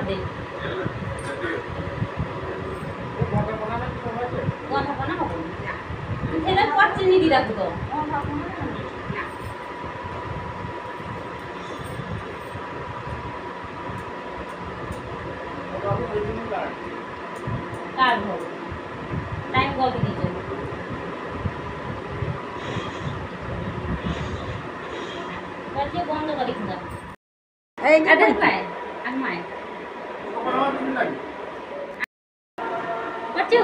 দে কথা বলা হবে ছেলে পর চিনি দি রাখো তো কার ঘর টাইম কত দিতে কাজে বন্ধ করে খুদা এই কাদের পায় আর মায় বাচ্চু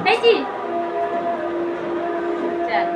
পেছি চল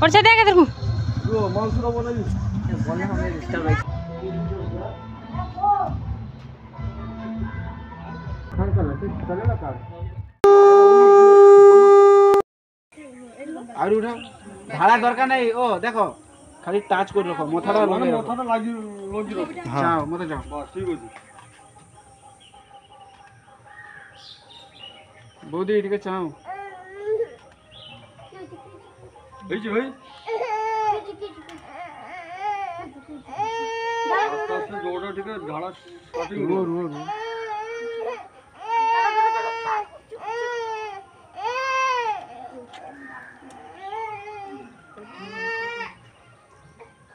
और से देखा तेरे को जो मानसून बोला जी बोलने हमें डिस्टर्ब है खान करना से चलेगा कार আর উঠা ভাড়া দরকার নাই ও দেখো খালি টাচ করে রাখো মাথাটা লাগিয়ে মাথাটা লাগিয়ে রাখো যাও মতে যাও বাস ঠিক আছে বৌদি এদিকে চাও এই যে ভাই আস্তে জোড়া ঠিক আছে ঝাড়া কাটিং রো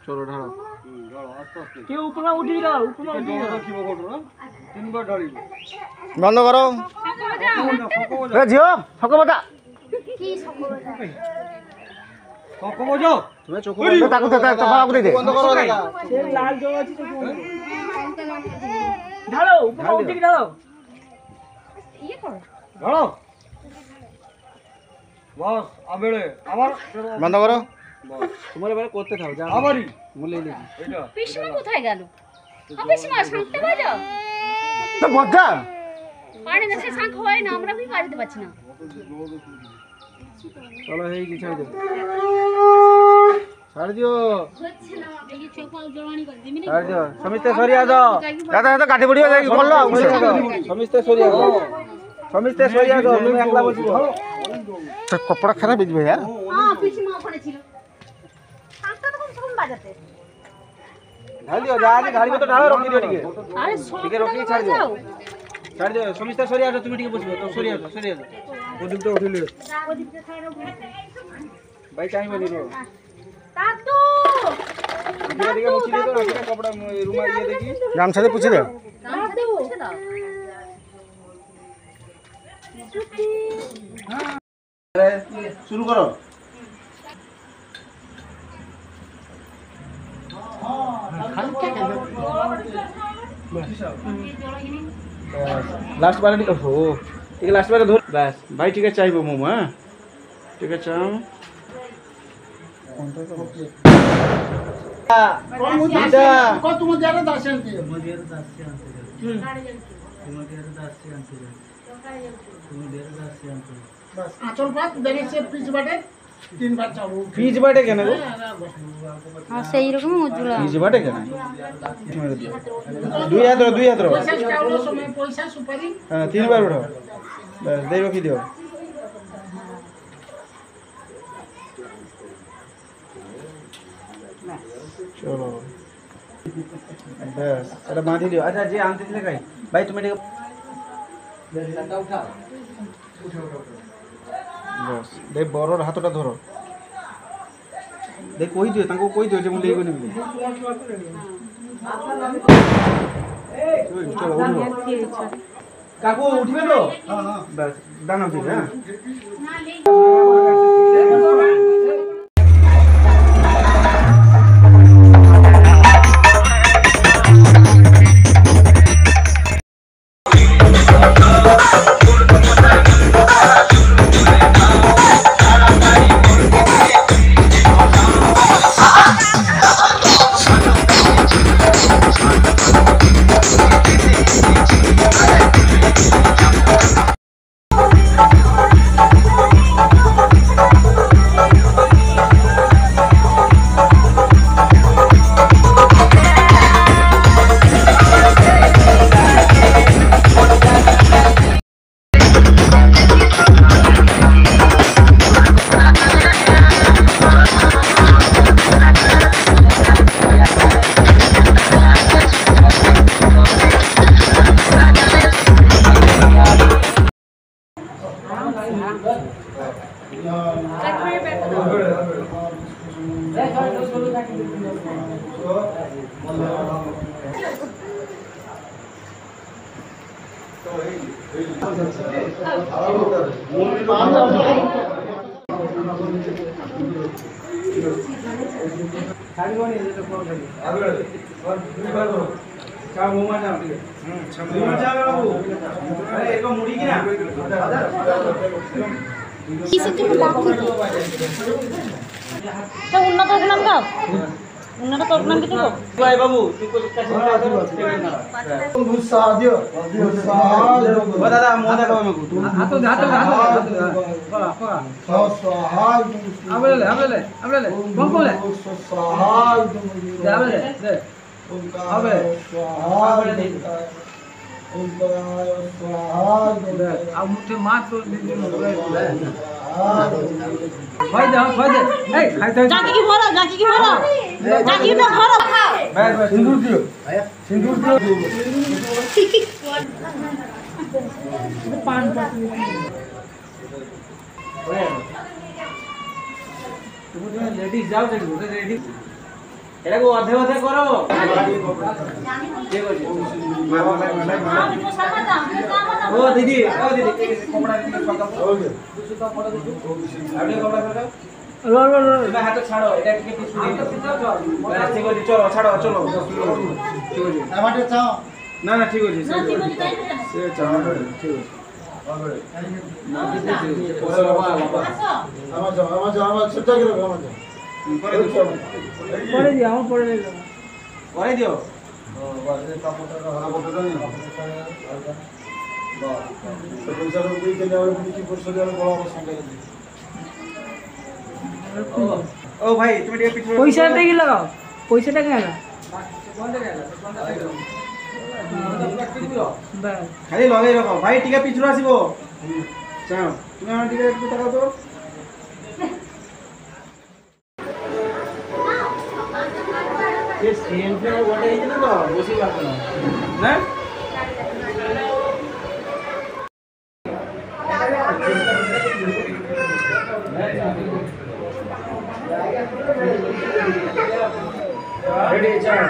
চলো ঢাড়া আস্তে আস্তে কে উপরে উঠি দাও উপরে উঠি দাও কি বকট না তিনবার ঢাড়ি বন্ধ করো এ জিও সকবতা কি সকবতা সকবজো তুমি চোখ বন্ধ তাকু তাকু দে বন্ধ করো দাদা সে লাল জল আছে চোখ ঢাড়ো উপরে উঠি ঢাড়ো ইয়ে করো ঢাড়ো বস আবেড়ে আবার বন্ধ করো তোমার এবারে করতে থাও যা আবারই বলে নি এটা পিসমা কোথায় গেল পিসমা শান্তি বাজা তো বজ্জা পানি না সে শান্ত হয় না আমরা কি কাটতে পারছি না চলো এই কি ছাড় দিও ছাড় দিও দেখি চোপাল জড়ানি করে দিমিনি ছাড় দিও সমিস্তে সরিয়া দাও দাদা দাদা কাটি পড়িও যাই বললো সমিস্তে সরিয়া দাও সমিস্তে সরিয়া দাও তুমি একলা বসি তো কপড়া খারাপ দিবে यार हां পিসমা ওখানে ছিল শান্তটা তো কোন বাজাতে ঢাল দিও যা আগে গাড়ি তো ঢালো রকি দিও ঠিক আরে ঠিক রকি ছাড় দিও ছাড় দিও সমিস্তে সরিয়া দাও তুমি ঠিক বসবে তো সরিয়া দাও ওদিকটা উঠিলে ওদিকে খাইরো ভাই টাইম হলি রে দাদু দিকে মুছি দে তো রাখে কপড়া রুমা দিয়ে দেখি গামছা দিয়ে পুছি দে দাদু পুছে দাও শুরু করো लास्ट बार हो ठीक है लास्ट बार धर बस भाई ठीक है चाहिए मोमो हाँ ठीक है चाओ आचल बात देने से पिच बाटे तीन बार चालू पिच बाटे क्या ना वो हां सही रकम उजला पिच बाटे क्या ना दुई हाथ रो पैसा चावलो समय पैसा सुपारी हां तीन बार उठाओ बस दे रखी दियो चलो बस अरे बांधी लियो अच्छा जी आंते थे कहीं भाई तुम्हें उठा बस दे बरर हाथटा धर दे कहि दियो ताको कहि दियो जे मु लेगो निबे चलो उठो काको उठिबे तो हां हां बस दाना दे हां উন্নত করলাম তো উন্নত করলাম কিছু ভাই বাবু তুই কত গুসা দিও ও দাদা মো দাদা আমাকে তুই হাত ফলা ফলা সহায় আমলে বঙ্গলে সহায় আমলে দে আবে সহায় मुझे माँ तो जाकी की भरो सिंदूर दियो पान लेडीज जाओ रेडी এটা কো অধে অধে করো ঠিক আছে ও দিদি কপড়া দিদি পাকা ওকে দুশো পড়া দিদি আপনি কপড়া ছাড়ো লো এটা হাতে ছাড়ো এটা কি কিছু দিন ঠিক আছে চলো ছাড়ো চলো ঠিক আছে আমাকে চাও না না ঠিক আছে সে চাও ঠিক আছে আমার ছোট করে আমার পরে দিও আমার পরে দিও বাসে কাপড়টা হারা বটটা নিও বাহ তো পয়সা রুপি কেনে আর কি পয়সা দেওয়ার বড় আমার সঙ্গে ও ভাই তুমি টিকে পিছনে পয়সাটা কি লাগাও পয়সাটা কেন খালি লগাই রাখো ভাই টিকে পিছনে আসিব চাও তুমি আমার টিকে একটু টাকা দাও ये स्क्रीन पे वाटे है ना तो उसी बात ना ना रेडी चल